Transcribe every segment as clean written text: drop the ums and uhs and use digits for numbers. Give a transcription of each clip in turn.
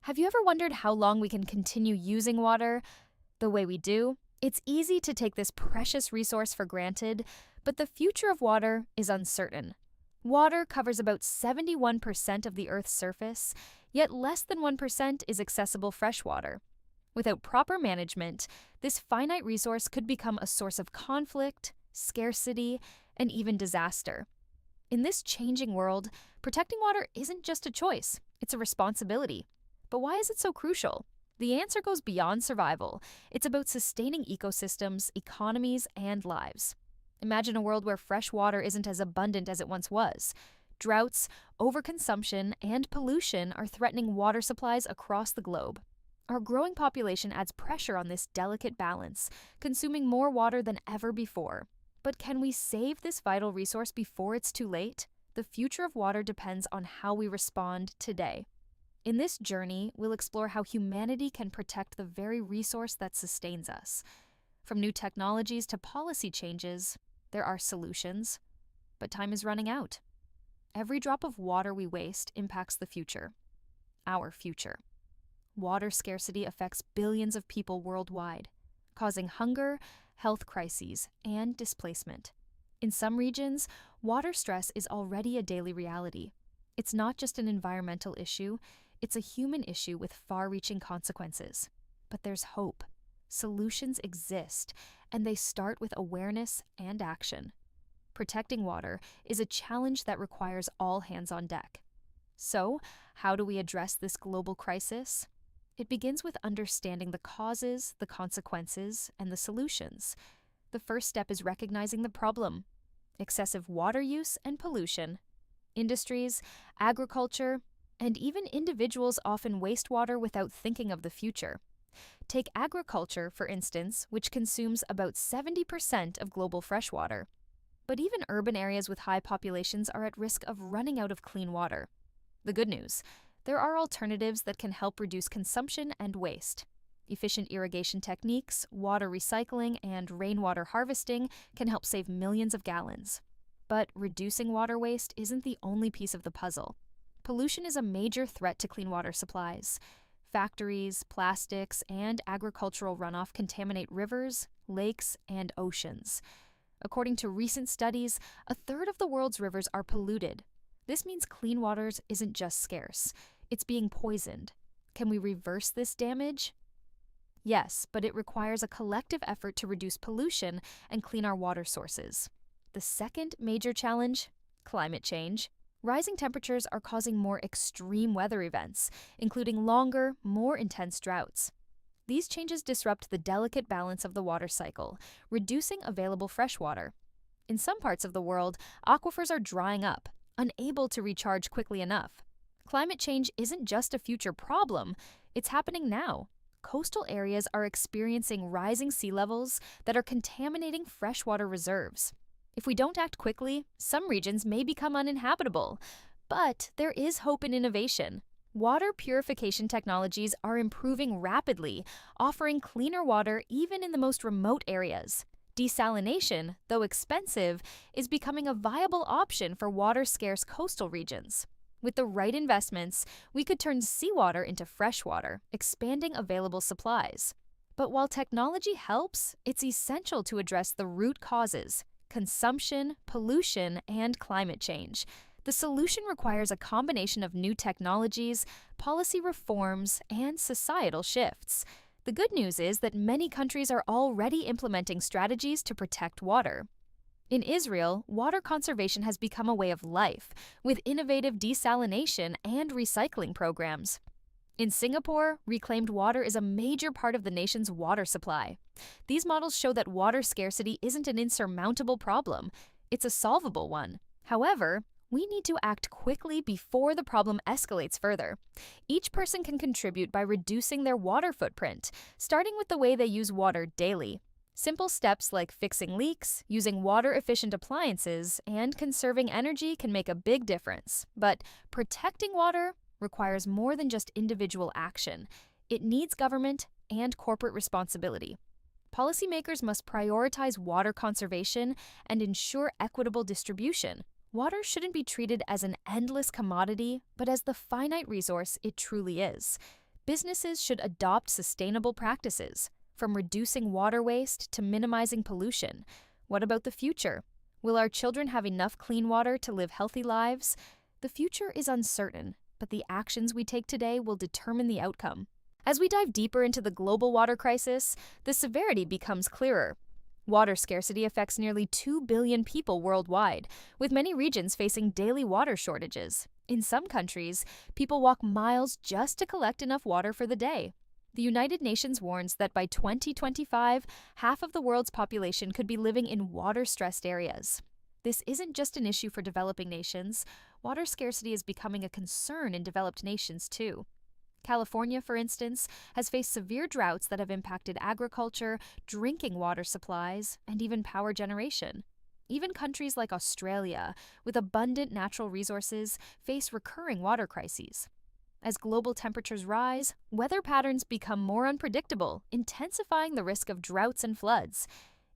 Have you ever wondered how long we can continue using water the way we do? It's easy to take this precious resource for granted, but the future of water is uncertain. Water covers about 71% of the Earth's surface, yet less than 1% is accessible freshwater. Without proper management, this finite resource could become a source of conflict, scarcity, and even disaster. In this changing world, protecting water isn't just a choice, it's a responsibility. But why is it so crucial? The answer goes beyond survival. It's about sustaining ecosystems, economies, and lives. Imagine a world where fresh water isn't as abundant as it once was. Droughts, overconsumption, and pollution are threatening water supplies across the globe. Our growing population adds pressure on this delicate balance, consuming more water than ever before. But can we save this vital resource before it's too late? The future of water depends on how we respond today. In this journey, we'll explore how humanity can protect the very resource that sustains us. From new technologies to policy changes, there are solutions. But time is running out. Every drop of water we waste impacts the future. Our future. Water scarcity affects billions of people worldwide, causing hunger, health crises, and displacement. In some regions, water stress is already a daily reality. It's not just an environmental issue, it's a human issue with far-reaching consequences. But there's hope. Solutions exist, and they start with awareness and action. Protecting water is a challenge that requires all hands on deck. So, how do we address this global crisis? It begins with understanding the causes, the consequences, and the solutions. The first step is recognizing the problem: excessive water use and pollution. Industries, agriculture, and even individuals often waste water without thinking of the future. Take agriculture, for instance, which consumes about 70% of global freshwater. But even urban areas with high populations are at risk of running out of clean water. The good news: there are alternatives that can help reduce consumption and waste. Efficient irrigation techniques, water recycling, and rainwater harvesting can help save millions of gallons. But reducing water waste isn't the only piece of the puzzle. Pollution is a major threat to clean water supplies. Factories, plastics, and agricultural runoff contaminate rivers, lakes, and oceans. According to recent studies, a third of the world's rivers are polluted. This means clean water isn't just scarce, it's being poisoned. Can we reverse this damage? Yes, but it requires a collective effort to reduce pollution and clean our water sources. The second major challenge: climate change. Rising temperatures are causing more extreme weather events, including longer, more intense droughts. These changes disrupt the delicate balance of the water cycle, reducing available fresh water. In some parts of the world, aquifers are drying up, unable to recharge quickly enough. Climate change isn't just a future problem, it's happening now. Coastal areas are experiencing rising sea levels that are contaminating freshwater reserves. If we don't act quickly, some regions may become uninhabitable. But there is hope in innovation. Water purification technologies are improving rapidly, offering cleaner water even in the most remote areas. Desalination, though expensive, is becoming a viable option for water-scarce coastal regions. With the right investments, we could turn seawater into freshwater, expanding available supplies. But while technology helps, it's essential to address the root causes: consumption, pollution, and climate change. The solution requires a combination of new technologies, policy reforms, and societal shifts. The good news is that many countries are already implementing strategies to protect water. In Israel, water conservation has become a way of life, with innovative desalination and recycling programs. In Singapore, reclaimed water is a major part of the nation's water supply. These models show that water scarcity isn't an insurmountable problem, it's a solvable one. However, we need to act quickly before the problem escalates further. Each person can contribute by reducing their water footprint, starting with the way they use water daily. Simple steps like fixing leaks, using water-efficient appliances, and conserving energy can make a big difference. But protecting water requires more than just individual action. It needs government and corporate responsibility. Policymakers must prioritize water conservation and ensure equitable distribution. Water shouldn't be treated as an endless commodity, but as the finite resource it truly is. Businesses should adopt sustainable practices, from reducing water waste to minimizing pollution. What about the future? Will our children have enough clean water to live healthy lives? The future is uncertain, but the actions we take today will determine the outcome. As we dive deeper into the global water crisis, the severity becomes clearer. Water scarcity affects nearly 2 billion people worldwide, with many regions facing daily water shortages. In some countries, people walk miles just to collect enough water for the day. The United Nations warns that by 2025, half of the world's population could be living in water-stressed areas. This isn't just an issue for developing nations. Water scarcity is becoming a concern in developed nations, too. California, for instance, has faced severe droughts that have impacted agriculture, drinking water supplies, and even power generation. Even countries like Australia, with abundant natural resources, face recurring water crises. As global temperatures rise, weather patterns become more unpredictable, intensifying the risk of droughts and floods.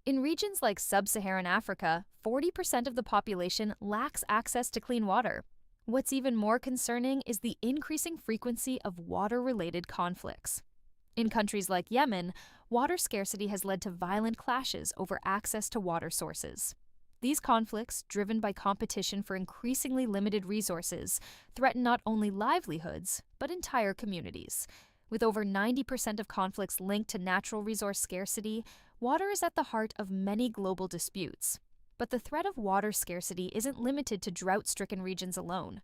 In regions like sub-Saharan Africa, 40% of the population lacks access to clean water. What's even more concerning is the increasing frequency of water-related conflicts. In countries like Yemen, water scarcity has led to violent clashes over access to water sources. These conflicts, driven by competition for increasingly limited resources, threaten not only livelihoods, but entire communities. With over 90% of conflicts linked to natural resource scarcity, water is at the heart of many global disputes. But the threat of water scarcity isn't limited to drought-stricken regions alone.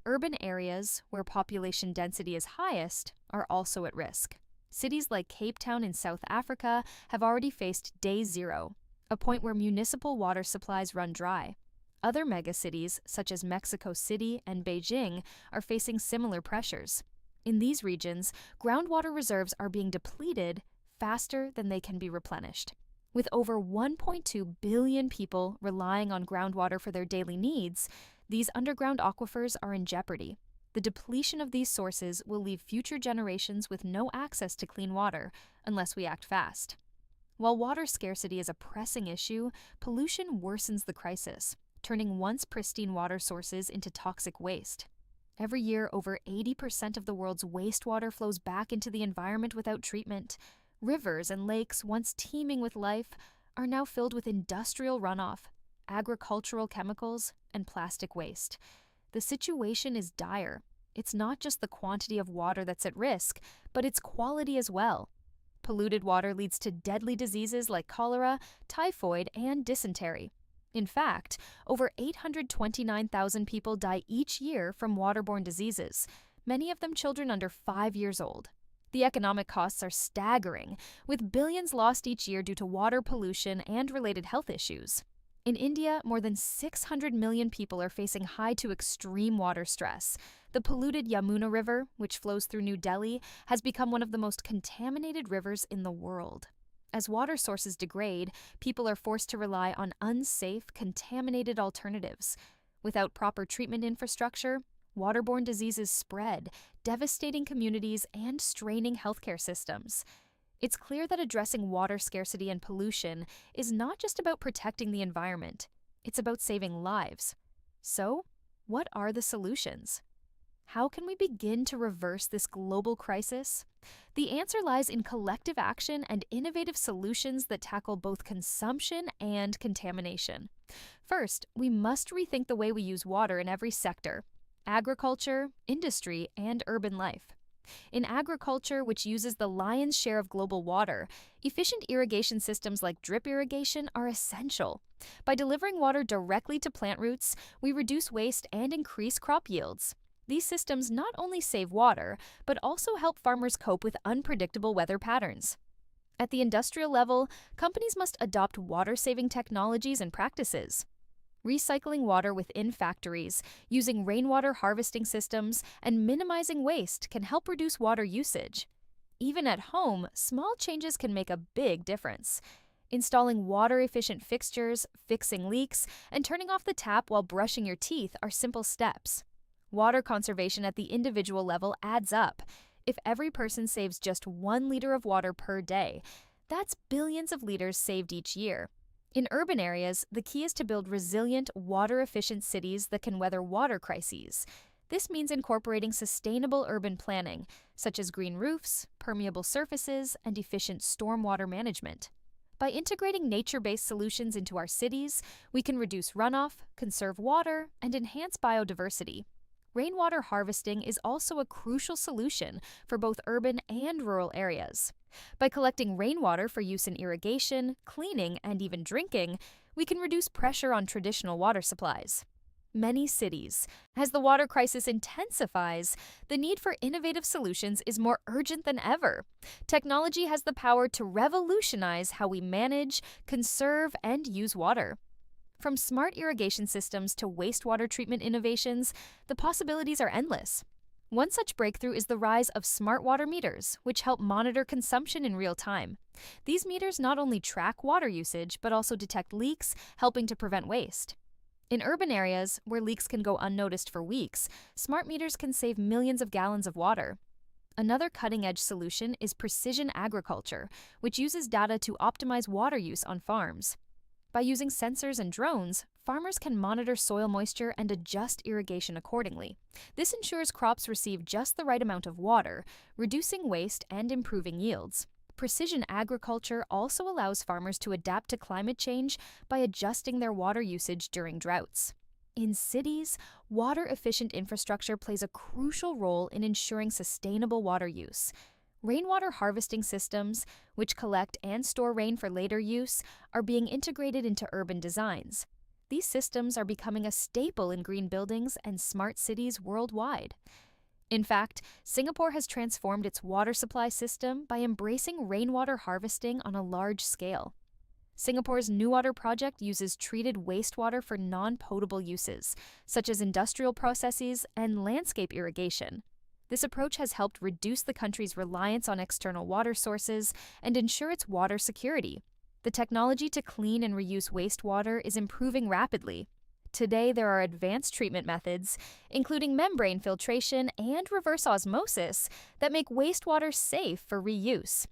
Urban areas, where population density is highest, are also at risk. Cities like Cape Town in South Africa have already faced day zero, a point where municipal water supplies run dry. Other megacities, such as Mexico City and Beijing, are facing similar pressures. In these regions, groundwater reserves are being depleted faster than they can be replenished. With over 1.2 billion people relying on groundwater for their daily needs, these underground aquifers are in jeopardy. The depletion of these sources will leave future generations with no access to clean water unless we act fast. While water scarcity is a pressing issue, pollution worsens the crisis, turning once pristine water sources into toxic waste. Every year, over 80% of the world's wastewater flows back into the environment without treatment. Rivers and lakes, once teeming with life, are now filled with industrial runoff, agricultural chemicals, and plastic waste. The situation is dire. It's not just the quantity of water that's at risk, but its quality as well. Polluted water leads to deadly diseases like cholera, typhoid, and dysentery. In fact, over 829,000 people die each year from waterborne diseases, many of them children under 5 years old. The economic costs are staggering, with billions lost each year due to water pollution and related health issues. In India, more than 600 million people are facing high to extreme water stress. The polluted Yamuna River, which flows through New Delhi, has become one of the most contaminated rivers in the world. As water sources degrade, people are forced to rely on unsafe, contaminated alternatives. Without proper treatment infrastructure, waterborne diseases spread, devastating communities and straining healthcare systems. It's clear that addressing water scarcity and pollution is not just about protecting the environment, it's about saving lives. So, what are the solutions? How can we begin to reverse this global crisis? The answer lies in collective action and innovative solutions that tackle both consumption and contamination. First, we must rethink the way we use water in every sector: agriculture, industry, and urban life. In agriculture, which uses the lion's share of global water, efficient irrigation systems like drip irrigation are essential. By delivering water directly to plant roots, we reduce waste and increase crop yields. These systems not only save water, but also help farmers cope with unpredictable weather patterns. At the industrial level, companies must adopt water-saving technologies and practices. Recycling water within factories, using rainwater harvesting systems, and minimizing waste can help reduce water usage. Even at home, small changes can make a big difference. Installing water-efficient fixtures, fixing leaks, and turning off the tap while brushing your teeth are simple steps. Water conservation at the individual level adds up. If every person saves just 1 liter of water per day, that's billions of liters saved each year. In urban areas, the key is to build resilient, water-efficient cities that can weather water crises. This means incorporating sustainable urban planning, such as green roofs, permeable surfaces, and efficient stormwater management. By integrating nature-based solutions into our cities, we can reduce runoff, conserve water, and enhance biodiversity. Rainwater harvesting is also a crucial solution for both urban and rural areas. By collecting rainwater for use in irrigation, cleaning, and even drinking, we can reduce pressure on traditional water supplies. Many cities, as the water crisis intensifies, the need for innovative solutions is more urgent than ever. Technology has the power to revolutionize how we manage, conserve, and use water. From smart irrigation systems to wastewater treatment innovations, the possibilities are endless. One such breakthrough is the rise of smart water meters, which help monitor consumption in real time. These meters not only track water usage, but also detect leaks, helping to prevent waste. In urban areas, where leaks can go unnoticed for weeks, smart meters can save millions of gallons of water. Another cutting-edge solution is precision agriculture, which uses data to optimize water use on farms. By using sensors and drones, farmers can monitor soil moisture and adjust irrigation accordingly. This ensures crops receive just the right amount of water, reducing waste and improving yields. Precision agriculture also allows farmers to adapt to climate change by adjusting their water usage during droughts. In cities, water-efficient infrastructure plays a crucial role in ensuring sustainable water use. Rainwater harvesting systems, which collect and store rain for later use, are being integrated into urban designs. These systems are becoming a staple in green buildings and smart cities worldwide. In fact, Singapore has transformed its water supply system by embracing rainwater harvesting on a large scale. Singapore's Newater project uses treated wastewater for non-potable uses, such as industrial processes and landscape irrigation. This approach has helped reduce the country's reliance on external water sources and ensure its water security. The technology to clean and reuse wastewater is improving rapidly. Today, there are advanced treatment methods, including membrane filtration and reverse osmosis, that make wastewater safe for reuse.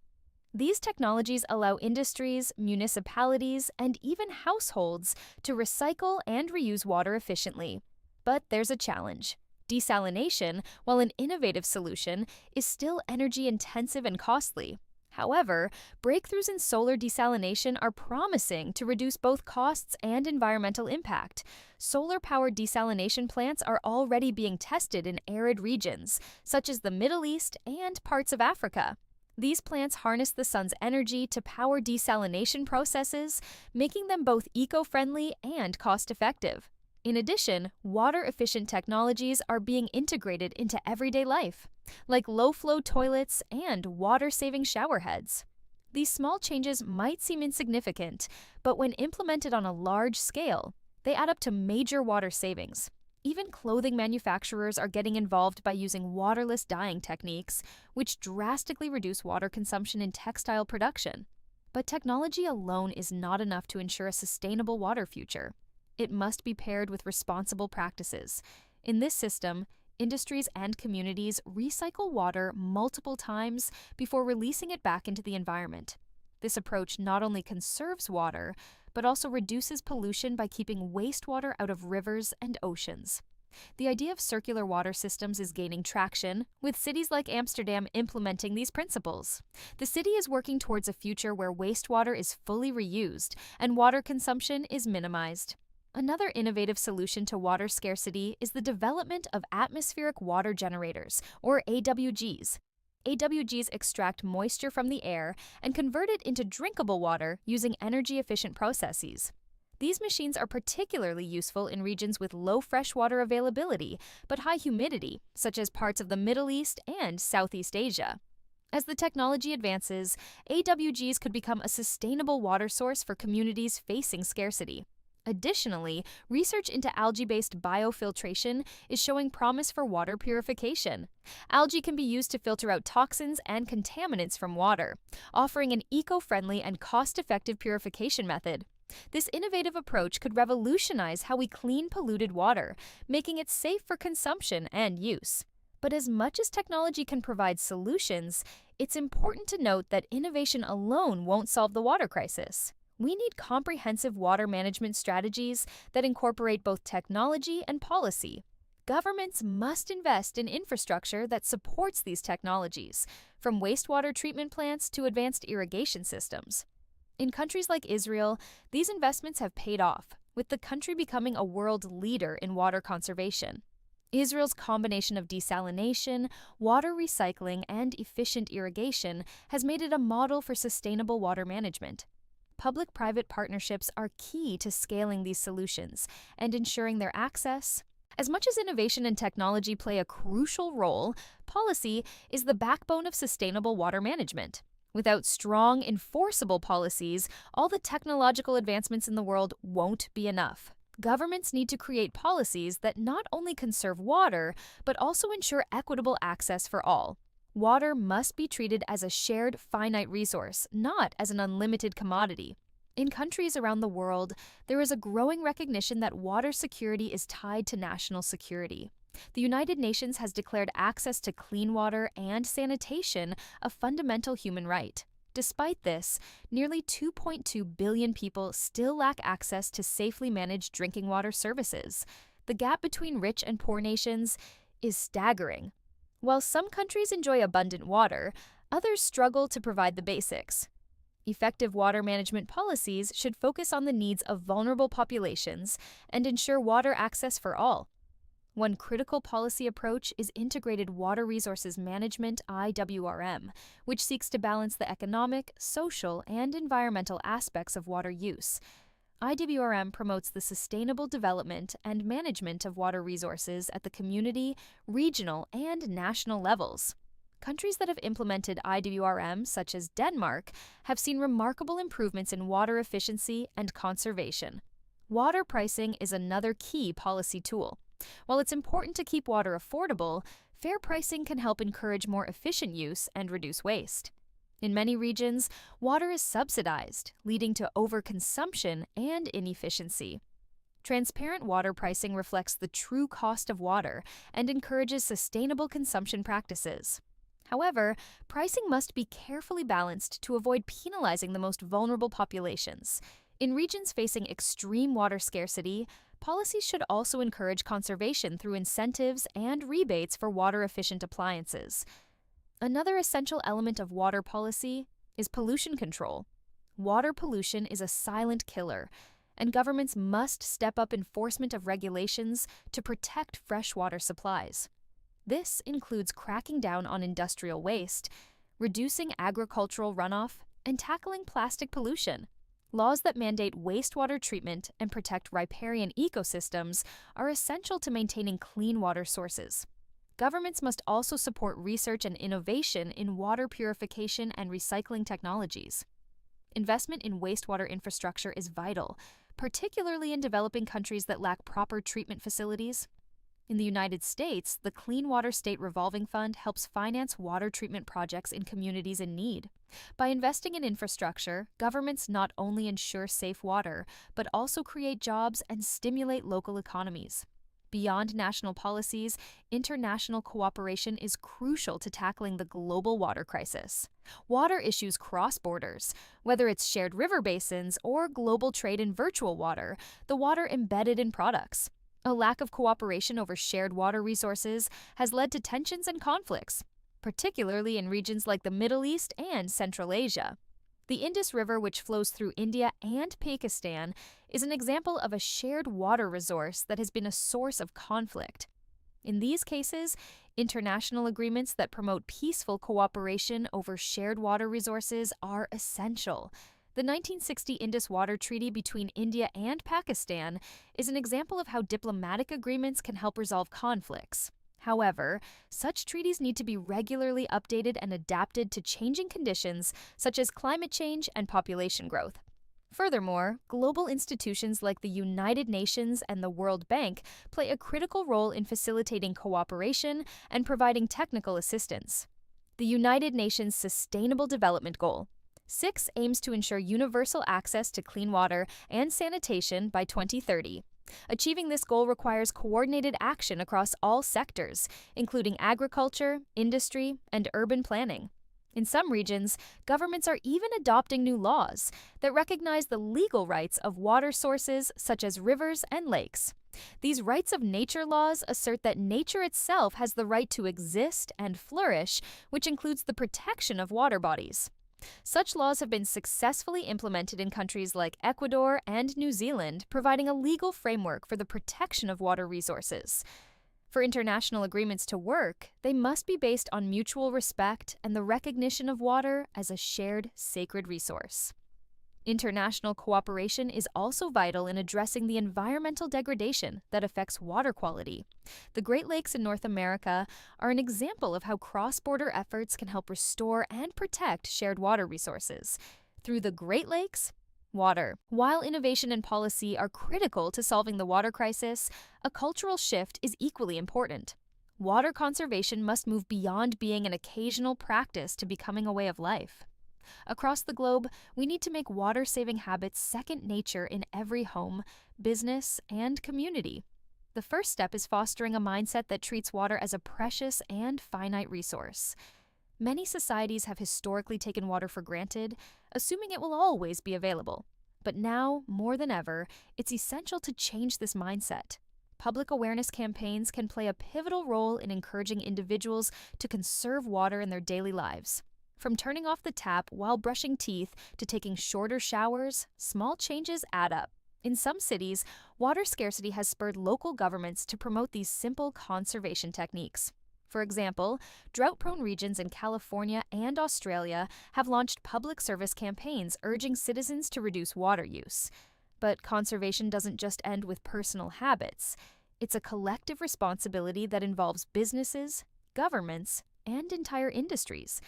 These technologies allow industries, municipalities, and even households to recycle and reuse water efficiently. But there's a challenge. Desalination, while an innovative solution, is still energy-intensive and costly. However, breakthroughs in solar desalination are promising to reduce both costs and environmental impact. Solar-powered desalination plants are already being tested in arid regions, such as the Middle East and parts of Africa. These plants harness the sun's energy to power desalination processes, making them both eco-friendly and cost-effective. In addition, water-efficient technologies are being integrated into everyday life, like low-flow toilets and water-saving shower heads. These small changes might seem insignificant, but when implemented on a large scale, they add up to major water savings. Even clothing manufacturers are getting involved by using waterless dyeing techniques, which drastically reduce water consumption in textile production. But technology alone is not enough to ensure a sustainable water future. It must be paired with responsible practices. In this system, industries and communities recycle water multiple times before releasing it back into the environment. This approach not only conserves water, but also reduces pollution by keeping wastewater out of rivers and oceans. The idea of circular water systems is gaining traction, with cities like Amsterdam implementing these principles. The city is working towards a future where wastewater is fully reused and water consumption is minimized. Another innovative solution to water scarcity is the development of atmospheric water generators, or AWGs. AWGs extract moisture from the air and convert it into drinkable water using energy-efficient processes. These machines are particularly useful in regions with low freshwater availability but high humidity, such as parts of the Middle East and Southeast Asia. As the technology advances, AWGs could become a sustainable water source for communities facing scarcity. Additionally, research into algae-based biofiltration is showing promise for water purification. Algae can be used to filter out toxins and contaminants from water, offering an eco-friendly and cost-effective purification method. This innovative approach could revolutionize how we clean polluted water, making it safe for consumption and use. But as much as technology can provide solutions, it's important to note that innovation alone won't solve the water crisis. We need comprehensive water management strategies that incorporate both technology and policy. Governments must invest in infrastructure that supports these technologies, from wastewater treatment plants to advanced irrigation systems. In countries like Israel, these investments have paid off, with the country becoming a world leader in water conservation. Israel's combination of desalination, water recycling, and efficient irrigation has made it a model for sustainable water management. Public-private partnerships are key to scaling these solutions and ensuring their access. As much as innovation and technology play a crucial role, policy is the backbone of sustainable water management. Without strong, enforceable policies, all the technological advancements in the world won't be enough. Governments need to create policies that not only conserve water, but also ensure equitable access for all. Water must be treated as a shared, finite resource, not as an unlimited commodity. In countries around the world, there is a growing recognition that water security is tied to national security. The United Nations has declared access to clean water and sanitation a fundamental human right. Despite this, nearly 2.2 billion people still lack access to safely managed drinking water services. The gap between rich and poor nations is staggering. While some countries enjoy abundant water, others struggle to provide the basics. Effective water management policies should focus on the needs of vulnerable populations and ensure water access for all. One critical policy approach is Integrated Water Resources Management (IWRM), which seeks to balance the economic, social, and environmental aspects of water use. IWRM promotes the sustainable development and management of water resources at the community, regional, and national levels. Countries that have implemented IWRM, such as Denmark, have seen remarkable improvements in water efficiency and conservation. Water pricing is another key policy tool. While it's important to keep water affordable, fair pricing can help encourage more efficient use and reduce waste. In many regions, water is subsidized, leading to overconsumption and inefficiency. Transparent water pricing reflects the true cost of water and encourages sustainable consumption practices. However, pricing must be carefully balanced to avoid penalizing the most vulnerable populations. In regions facing extreme water scarcity, policies should also encourage conservation through incentives and rebates for water-efficient appliances. Another essential element of water policy is pollution control. Water pollution is a silent killer, and governments must step up enforcement of regulations to protect freshwater supplies. This includes cracking down on industrial waste, reducing agricultural runoff, and tackling plastic pollution. Laws that mandate wastewater treatment and protect riparian ecosystems are essential to maintaining clean water sources. Governments must also support research and innovation in water purification and recycling technologies. Investment in wastewater infrastructure is vital, particularly in developing countries that lack proper treatment facilities. In the United States, the Clean Water State Revolving Fund helps finance water treatment projects in communities in need. By investing in infrastructure, governments not only ensure safe water, but also create jobs and stimulate local economies. Beyond national policies, international cooperation is crucial to tackling the global water crisis. Water issues cross borders. Whether it's shared river basins or global trade in virtual water, the water embedded in products. A lack of cooperation over shared water resources has led to tensions and conflicts, particularly in regions like the Middle East and Central Asia. The Indus River, which flows through India and Pakistan, is an example of a shared water resource that has been a source of conflict. In these cases, international agreements that promote peaceful cooperation over shared water resources are essential. The 1960 Indus Water Treaty between India and Pakistan is an example of how diplomatic agreements can help resolve conflicts. However, such treaties need to be regularly updated and adapted to changing conditions such as climate change and population growth. Furthermore, global institutions like the United Nations and the World Bank play a critical role in facilitating cooperation and providing technical assistance. The United Nations Sustainable Development Goal 6 aims to ensure universal access to clean water and sanitation by 2030. Achieving this goal requires coordinated action across all sectors, including agriculture, industry, and urban planning. In some regions, governments are even adopting new laws that recognize the legal rights of water sources such as rivers and lakes. These rights of nature laws assert that nature itself has the right to exist and flourish, which includes the protection of water bodies. Such laws have been successfully implemented in countries like Ecuador and New Zealand, providing a legal framework for the protection of water resources. For international agreements to work, they must be based on mutual respect and the recognition of water as a shared sacred resource. International cooperation is also vital in addressing the environmental degradation that affects water quality. The Great Lakes in North America are an example of how cross-border efforts can help restore and protect shared water resources. Through the Great Lakes, water. While innovation and policy are critical to solving the water crisis, a cultural shift is equally important. Water conservation must move beyond being an occasional practice to becoming a way of life. Across the globe, we need to make water-saving habits second nature in every home, business, and community. The first step is fostering a mindset that treats water as a precious and finite resource. Many societies have historically taken water for granted, assuming it will always be available. But now, more than ever, it's essential to change this mindset. Public awareness campaigns can play a pivotal role in encouraging individuals to conserve water in their daily lives. From turning off the tap while brushing teeth to taking shorter showers, small changes add up. In some cities, water scarcity has spurred local governments to promote these simple conservation techniques. For example, drought-prone regions in California and Australia have launched public service campaigns urging citizens to reduce water use. But conservation doesn't just end with personal habits. It's a collective responsibility that involves businesses, governments, and entire industries.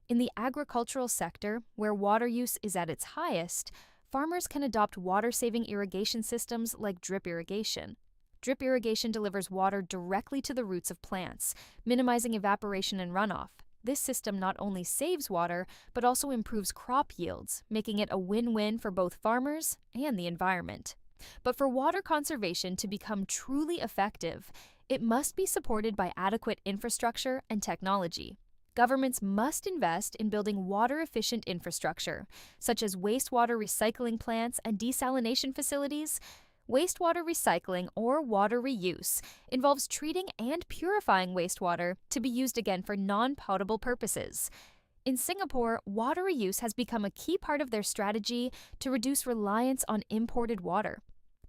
In the agricultural sector, where water use is at its highest, farmers can adopt water-saving irrigation systems like drip irrigation. Drip irrigation delivers water directly to the roots of plants, minimizing evaporation and runoff. This system not only saves water, but also improves crop yields, making it a win-win for both farmers and the environment. But for water conservation to become truly effective, it must be supported by adequate infrastructure and technology. Governments must invest in building water-efficient infrastructure, such as wastewater recycling plants and desalination facilities. Wastewater recycling, or water reuse, involves treating and purifying wastewater to be used again for non-potable purposes. In Singapore, water reuse has become a key part of their strategy to reduce reliance on imported water.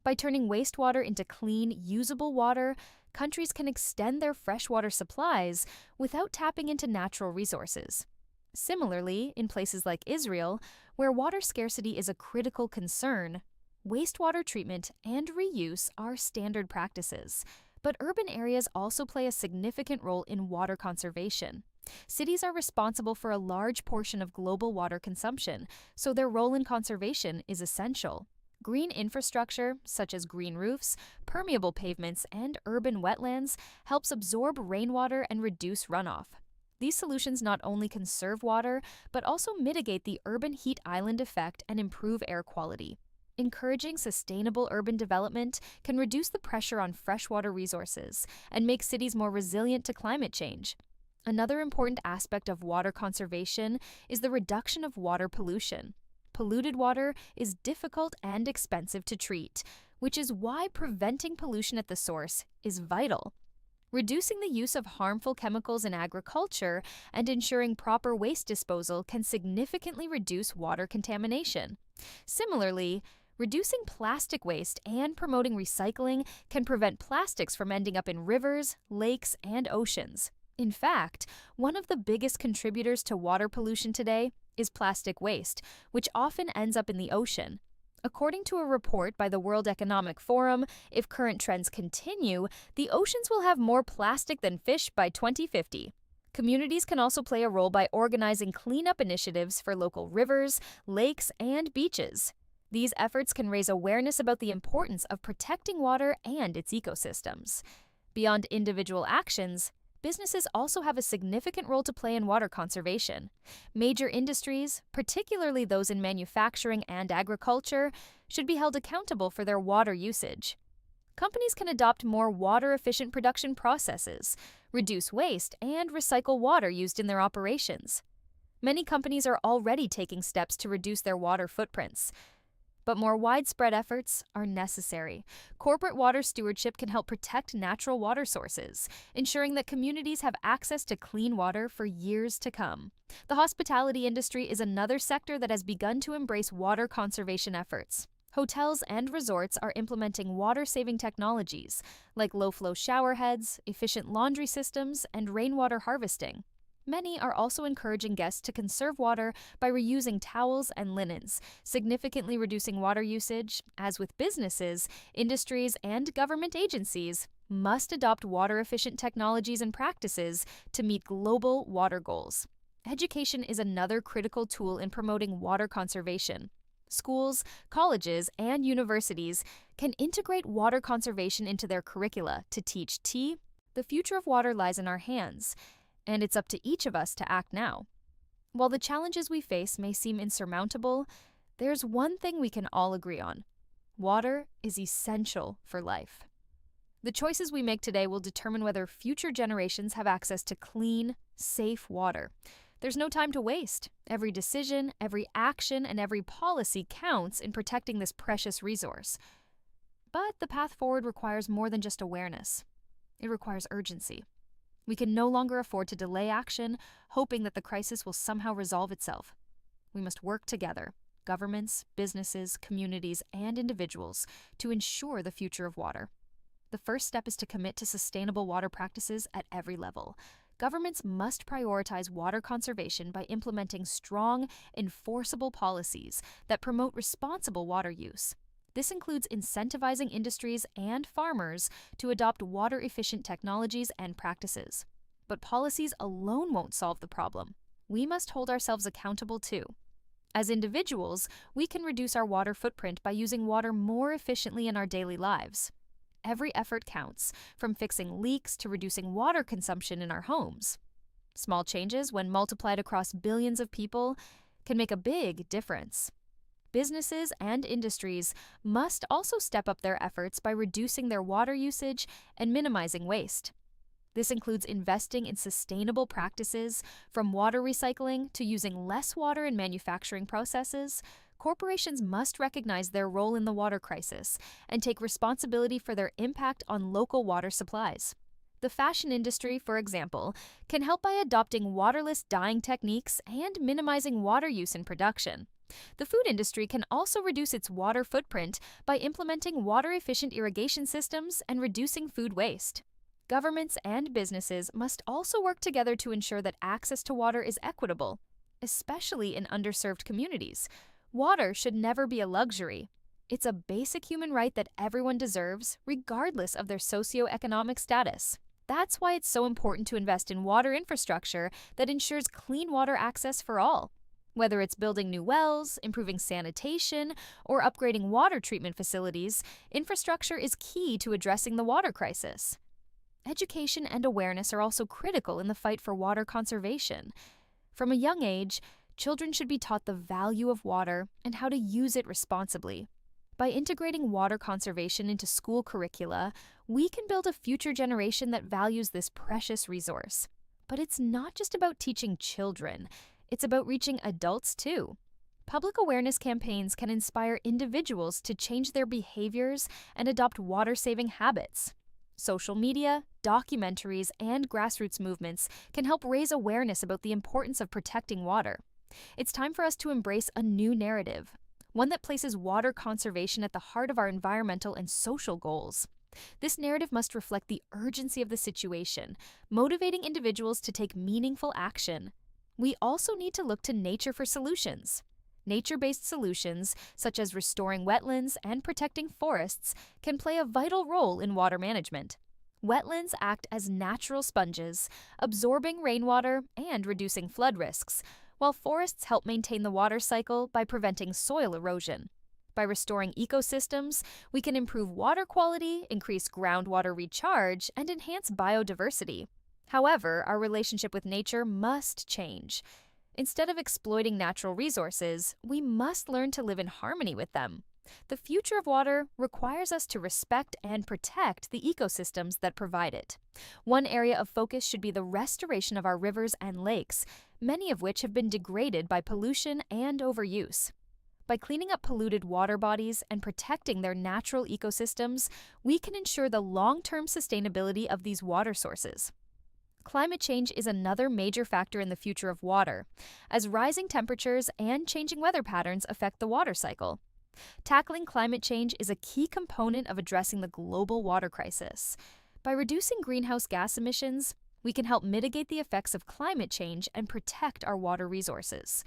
By turning wastewater into clean, usable water, countries can extend their freshwater supplies without tapping into natural resources. Similarly, in places like Israel, where water scarcity is a critical concern, wastewater treatment and reuse are standard practices. But urban areas also play a significant role in water conservation. Cities are responsible for a large portion of global water consumption, so their role in conservation is essential. Green infrastructure, such as green roofs, permeable pavements, and urban wetlands, helps absorb rainwater and reduce runoff. These solutions not only conserve water, but also mitigate the urban heat island effect and improve air quality. Encouraging sustainable urban development can reduce the pressure on freshwater resources and make cities more resilient to climate change. Another important aspect of water conservation is the reduction of water pollution. Polluted water is difficult and expensive to treat, which is why preventing pollution at the source is vital. Reducing the use of harmful chemicals in agriculture and ensuring proper waste disposal can significantly reduce water contamination. Similarly, reducing plastic waste and promoting recycling can prevent plastics from ending up in rivers, lakes, and oceans. In fact, one of the biggest contributors to water pollution today is plastic waste, which often ends up in the ocean. According to a report by the World Economic Forum, if current trends continue, the oceans will have more plastic than fish by 2050. Communities can also play a role by organizing cleanup initiatives for local rivers, lakes, and beaches. These efforts can raise awareness about the importance of protecting water and its ecosystems. Beyond individual actions, businesses also have a significant role to play in water conservation. Major industries, particularly those in manufacturing and agriculture, should be held accountable for their water usage. Companies can adopt more water-efficient production processes, reduce waste, and recycle water used in their operations. Many companies are already taking steps to reduce their water footprints. But more widespread efforts are necessary. Corporate water stewardship can help protect natural water sources, ensuring that communities have access to clean water for years to come. The hospitality industry is another sector that has begun to embrace water conservation efforts. Hotels and resorts are implementing water-saving technologies like low-flow shower heads, efficient laundry systems, and rainwater harvesting. Many are also encouraging guests to conserve water by reusing towels and linens, significantly reducing water usage. As with businesses, industries, and government agencies must adopt water-efficient technologies and practices to meet global water goals. Education is another critical tool in promoting water conservation. Schools, colleges, and universities can integrate water conservation into their curricula to teach the future of water lies in our hands, and it's up to each of us to act now. While the challenges we face may seem insurmountable, there's one thing we can all agree on. Water is essential for life. The choices we make today will determine whether future generations have access to clean, safe water. There's no time to waste. Every decision, every action, and every policy counts in protecting this precious resource. But the path forward requires more than just awareness. It requires urgency. We can no longer afford to delay action, hoping that the crisis will somehow resolve itself. We must work together, governments, businesses, communities, and individuals, to ensure the future of water. The first step is to commit to sustainable water practices at every level. Governments must prioritize water conservation by implementing strong, enforceable policies that promote responsible water use. This includes incentivizing industries and farmers to adopt water-efficient technologies and practices. But policies alone won't solve the problem. We must hold ourselves accountable too. As individuals, we can reduce our water footprint by using water more efficiently in our daily lives. Every effort counts, from fixing leaks to reducing water consumption in our homes. Small changes, when multiplied across billions of people, can make a big difference. Businesses and industries must also step up their efforts by reducing their water usage and minimizing waste. This includes investing in sustainable practices, from water recycling to using less water in manufacturing processes. Corporations must recognize their role in the water crisis and take responsibility for their impact on local water supplies. The fashion industry, for example, can help by adopting waterless dyeing techniques and minimizing water use in production. The food industry can also reduce its water footprint by implementing water-efficient irrigation systems and reducing food waste. Governments and businesses must also work together to ensure that access to water is equitable, especially in underserved communities. Water should never be a luxury. It's a basic human right that everyone deserves, regardless of their socioeconomic status. That's why it's so important to invest in water infrastructure that ensures clean water access for all. Whether it's building new wells, improving sanitation, or upgrading water treatment facilities, infrastructure is key to addressing the water crisis. Education and awareness are also critical in the fight for water conservation. From a young age, children should be taught the value of water and how to use it responsibly. By integrating water conservation into school curricula, we can build a future generation that values this precious resource. But it's not just about teaching children, it's about reaching adults too. Public awareness campaigns can inspire individuals to change their behaviors and adopt water-saving habits. Social media, documentaries, and grassroots movements can help raise awareness about the importance of protecting water. It's time for us to embrace a new narrative, one that places water conservation at the heart of our environmental and social goals. This narrative must reflect the urgency of the situation, motivating individuals to take meaningful action. We also need to look to nature for solutions. Nature-based solutions, such as restoring wetlands and protecting forests, can play a vital role in water management. Wetlands act as natural sponges, absorbing rainwater and reducing flood risks, while forests help maintain the water cycle by preventing soil erosion. By restoring ecosystems, we can improve water quality, increase groundwater recharge, and enhance biodiversity. However, our relationship with nature must change. Instead of exploiting natural resources, we must learn to live in harmony with them. The future of water requires us to respect and protect the ecosystems that provide it. One area of focus should be the restoration of our rivers and lakes, many of which have been degraded by pollution and overuse. By cleaning up polluted water bodies and protecting their natural ecosystems, we can ensure the long-term sustainability of these water sources. Climate change is another major factor in the future of water, as rising temperatures and changing weather patterns affect the water cycle. Tackling climate change is a key component of addressing the global water crisis. By reducing greenhouse gas emissions, we can help mitigate the effects of climate change and protect our water resources.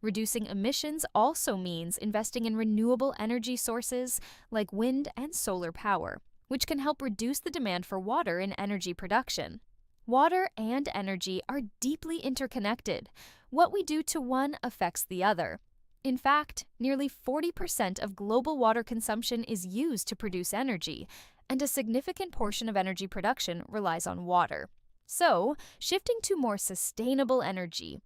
Reducing emissions also means investing in renewable energy sources like wind and solar power, which can help reduce the demand for water in energy production. Water and energy are deeply interconnected. What we do to one affects the other. In fact, nearly 40% of global water consumption is used to produce energy, and a significant portion of energy production relies on water. So, shifting to more sustainable energy,